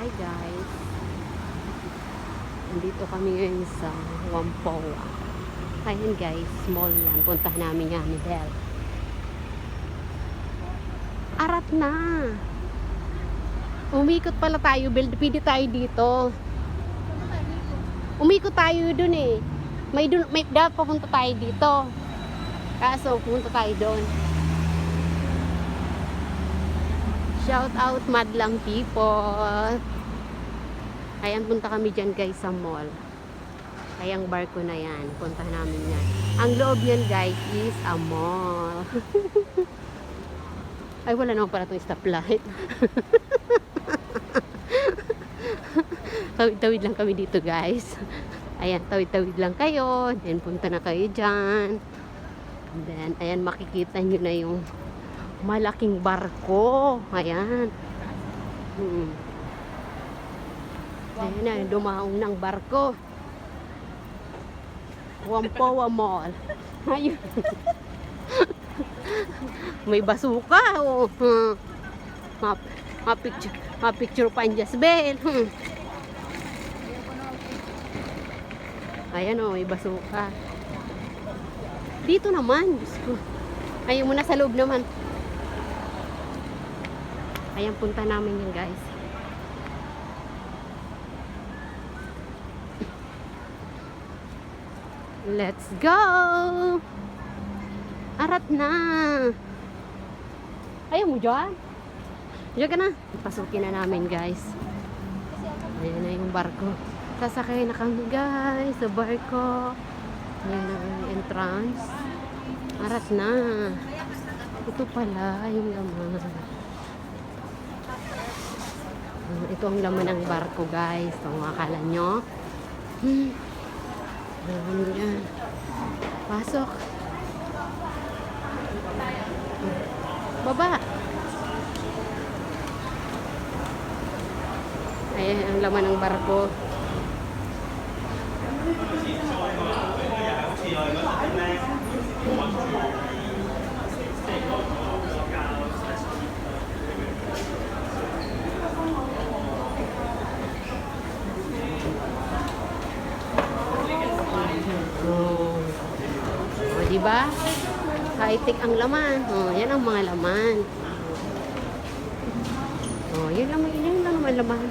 Hi guys. Nandito kami ngayon sa Whampoa. Ayan guys, mall yan. Puntahan namin yan ni Belle. Arat na. Umikot pala tayo, Belle. Pwede tayo dito. Umikot tayo dun eh. May dapat papunta tayo dito. Kaso, pumunta tayo doon. Shout out madlang people. Ayan, punta kami dyan guys sa mall. Ayang barko na yan. Punta namin yan. Ang loob yan guys is a mall. Ay, wala naman para itong stoplight. Tawid-tawid lang kami dito guys. Ayan, tawid-tawid lang kayo. Then punta na kayo dyan. And then, ayan, makikita nyo na yung malaking barko. Ayan. Ayan na, dumaong ng barko. Whampoa Mall. Ayun. May basuka. Oh. Ma-picture pa ang Jasbel. Ayan o, may basuka. Dito naman. Ayun muna sa loob naman. Ayan, punta namin yan guys. Let's go! Arat na! Ayaw mo dyan? Diyan ka na. Pasukin na namin guys. Ayan na yung barko. Sasakay na kami guys sa barko. Ayan na yung entrance. Arat na. Ito pala yung laman. Ito ang laman ng barko guys. Kung akala nyo. Ayan. Pasok. Baba. Ayan ang laman ng barko. Diba? High-tech ang laman. Oh, yan ang mga laman. Oh, yan lang naman laman.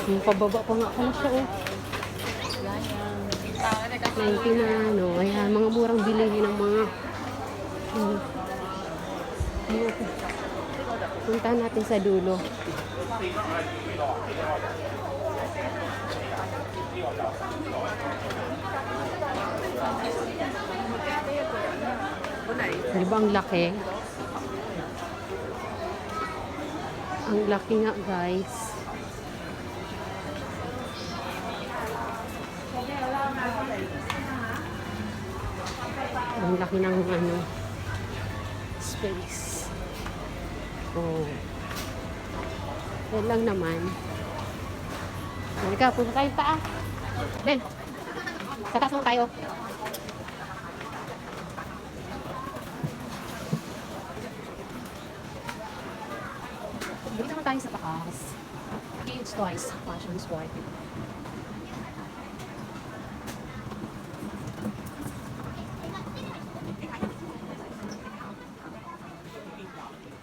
Yung pababa pa nga pala siya, oh. 99, no? Ayan, mga murang bilihin ng mga puntahan natin sa dulo. Di ba ang laki? Ang laki nga guys. Ang laki ng ano space. Oh. Yan lang naman. Halika, punta tayo taas. Ben, sa taas naman tayo. Dito naman tayo sa taas. Kids Toys, Fashion Sport.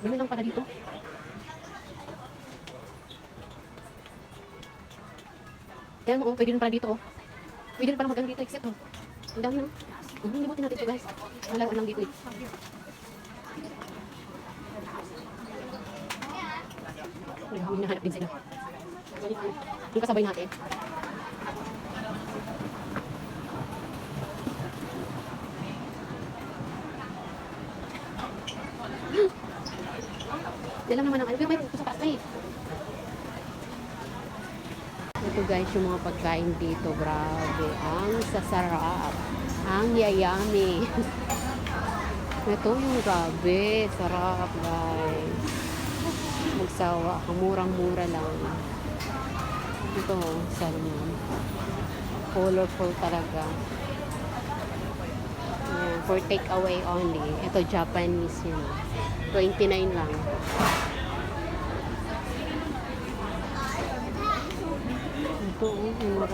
Dami lang pala dito. Yan, oh, pwede rin pala dito, oh. Pwede rin pala magano dito, except, oh. Ang dami lang. Limutin natin ito, guys. Wala lang dito, eh. Hinahanap din sila. Yung kasabay natin. Yan lang naman ang ano. May sa taas na eh. Ito guys, yung mga pagkain dito. Grabe. Ang sasarap. Ang yayami. Ito yung grabe. Sarap guys. Magsawa. Murang-mura lang. Ito, salmon. Colorful talaga. Ayan, for take away only. Ito, Japanese yun. 29 lang. dito.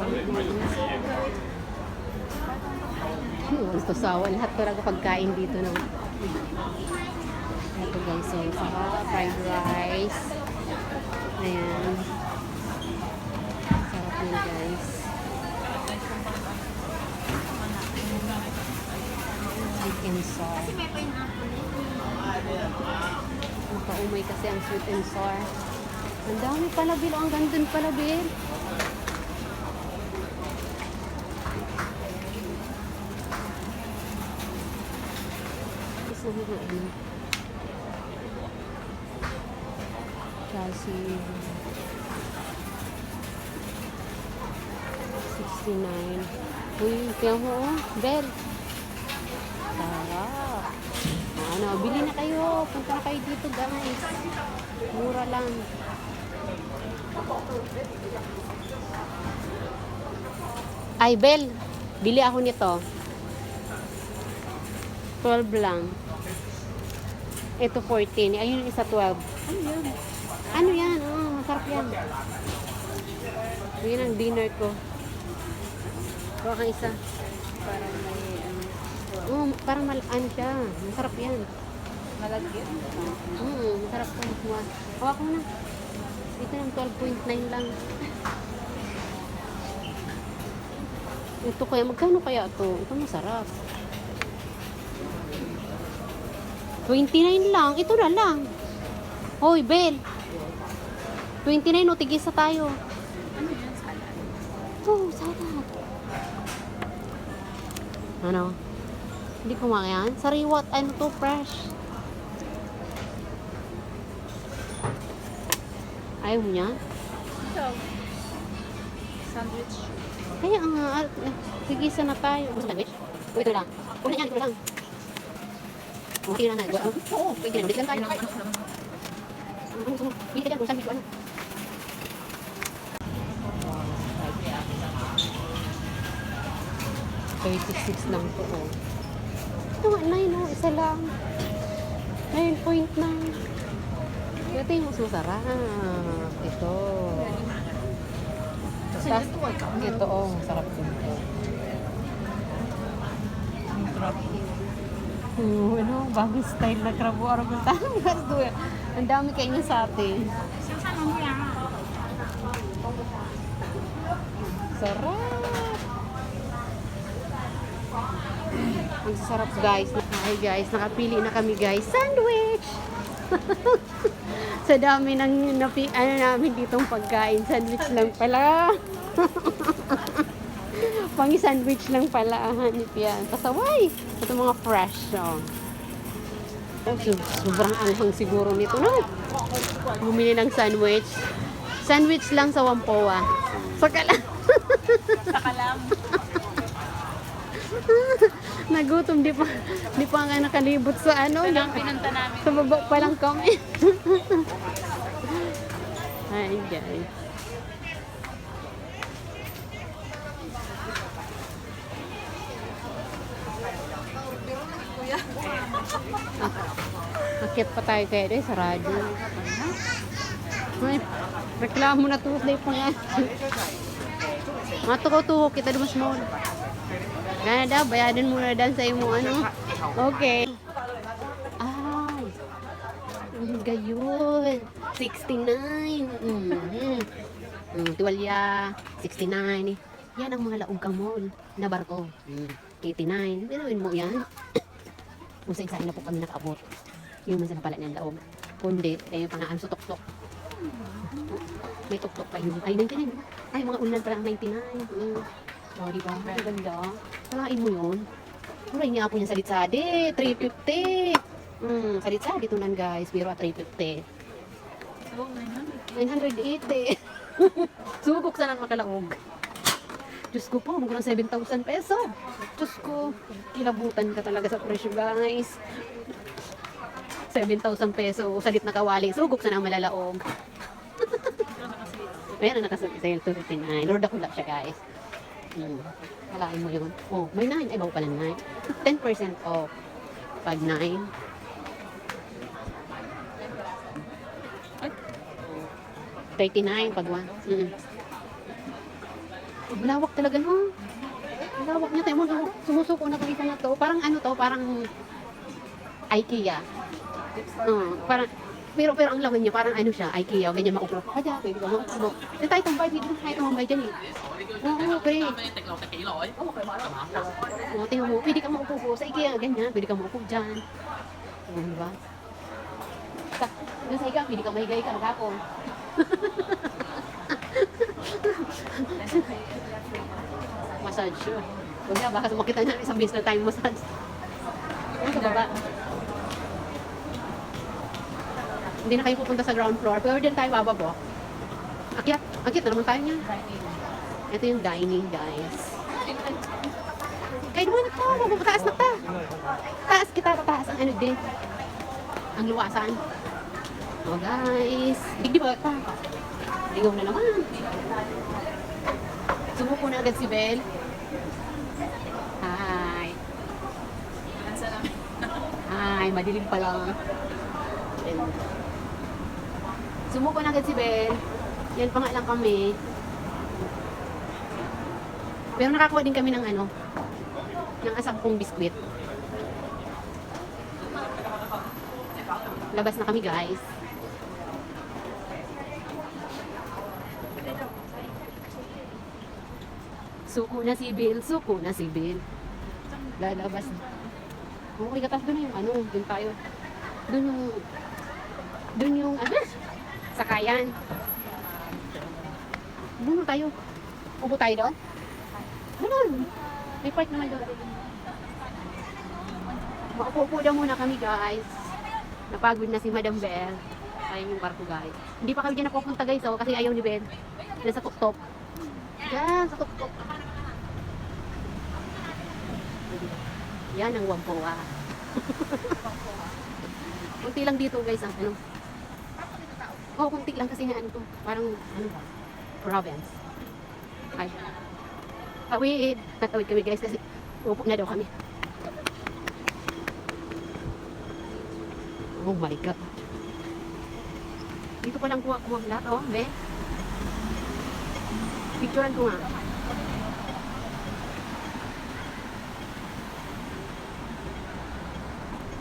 Gusto sawa. Lahat talaga pagkain dito. No? Ito guys. So, fried rice. Ayan. Sarap yun guys. Sweet and sour. Makaumay kasi ang sweet and sour. Ang dami pala, Bil. Ang gandun pala, Bil. Isang ano. Chelsea. 69. Uy, kaya mo, Bel. Sarap. Ano, bili na kayo. Punta na kayo dito, guys. Mura lang. Ay, Bel. Bili ako nito. 12 lang. Ito 14. Ayun, isa 12. Ano yan? Ano yan? Oh, masarap yan. Yun ang dinner ko. Kuha kang isa. Parang may parang ano siya. Masarap yan. Malagyan? Masarap ko. Hawa ko na. Ito ng 12.9 lang. Ito kaya, magkano kaya ito? Ito masarap. 29 lang. Ito na lang. Hoy, Bel. 29 o tigisa tayo. Ano yan? Salad? Oh, salad. Ano? Hindi ko makayan. Sariwat, ano to, fresh. Ayaw mo niya? Ito. Sandwich. Kaya nga, tigisa na tayo. Sandwich? O, ito lang. Una yan, ito lang. Okay na na. Oo, pwede na. Ulit lang tayo. Pwede ka dyan, sandwich ko ano. $36 lang to, oh. Ito nga, 9, oh. Isa lang. 9.9. Ito yung mas masarap. Ito. Tapos, ito, oh. Masarap din ito. Ano, bagong style na crab o arabutan. Ang dami kayo niya sa atin. Sarap. Ang sarap guys. Ay guys, nakapili na kami guys. Sandwich! Sa dami ng namin ditong pagkain. Sandwich lang pala. Pang-sandwich lang pala. Hanip yan. Pasaway! Ito mga fresh. Oh. Sobrang anghang siguro nito. No? Bumili ng sandwich. Sandwich lang sa Wampoa. Saka lang. Saka lang. Nagutom, di pa nga nakalibot sa ano. Ito lang pinunta namin. Sa baba pa lang kami. Ay, guys. Akit pa tayo kaya dahil sa radyo. Ay, reklamo na tuwag pa nga. Matuko-tuko kita dumas mo. Gana daw, bayadan muna dan sa imo ano. Okay. Ay. Ang gayon. 69. Tuwalya. 69. Yan ang mga laog kang mall na barko. 89. Binuin mo yan. Usay-say na po kami nakaabot. Yung masarap pala niyang laog. Kundi, yung pangaan sa tok-tok. May tok-tok pa yun. Ay, 99. Ay, mga ulan pala ang 99. Oh, diba? Ang ganda. Kalain mo yun. Muray niya po niya salit-sadi. 350. Salit-sadi ito nan guys. Pero 350. So, 980. Sugok sana makalaog. Diyos ko po, magulang 7,000 peso. Diyos ko, kilabutan ka talaga sa presyo guys. 7,000 peso, salit na kawali. Sugok sana ang malalaog. Meron nakasale 259. Lord ako lang siya guys. Kalain mo yun. Oh, may 9. Ay, bago pala 9. 10% off. Pag 9. $39 pag 1. Malawak talaga, no? Malawak niya. Tayo mo, sumusuko na itong isa na to. Parang ano to, parang IKEA. Parang, pero ang laman niya, parang ano siya, IKEA. Ganyan maupo ka dyan, pwede ka maupo. Hindi tayo tambay, pwede tayo tambay dyan eh. Oo, pre. Oo, tingnan mo, pwede ka maupo po sa IKEA, ganyan. Pwede ka maupo dyan. Oo, diba? Doon sa IKEA, pwede ka mahigay ka maghapon. Massage yun. Huwag na, baka makita niya isang beses na time massage. Ano sa baba? Hindi na kayo pupunta sa ground floor. Pero dyan tayo bababa. Akyat na naman tayo niya. Ito yung dining, guys. Kaya naman ito, mababataas na ta. Taas kita, tataas ang ano din. Ang luwasan. Oh guys. Digdi ba ta? Ligaw na naman. Sumuko na agad si Belle. Hi. Hi, madilim pa lang. Sumuko na agad si Belle. Yan pa nga lang kami. Pero nakakuha din kami ng ano, ng asangkong biskwit. Labas na kami, guys. Suko na si Bill, suko na si Bill. Lalabas na. Okay, katas doon na yung ano, doon tayo. Doon yung, ano, sakayan. Doon tayo. Upo tayo doon. Doon. May park naman doon. Maupo daw muna kami, guys. Napagod na si Madam Belle. Ayun yung barko, guys. Hindi pa kami dyan napupunta, guys, oh, kasi ayaw ni Belle. Dyan sa tuktok. Yan, sa tuktok. Yan ang Whampoa. Kunti lang dito, guys, ang ano. Oh, kunti lang kasi nga ano to. Parang, ano ba? Province. Ay. Tawid. Tatawid kami, guys, kasi upo na daw kami. Oh my God. Dito pa lang kuha lahat, oh, be. Picturean ko nga.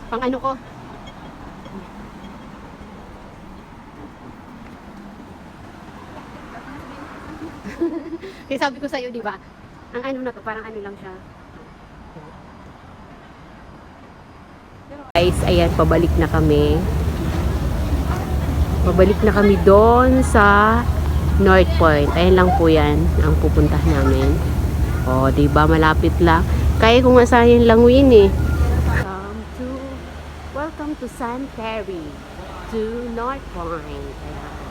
Pang ano ko. Kaya sabi ko sa'yo, di ba? Ang ano na to, parang ano lang siya. Guys, ayan, pabalik na kami. Pabalik na kami doon sa North Point. Ayan lang po yan ang pupuntahan namin. O, diba? Malapit lang. Kaya kung asahin lang win eh. Welcome to San Terry. To North Point. Ayan.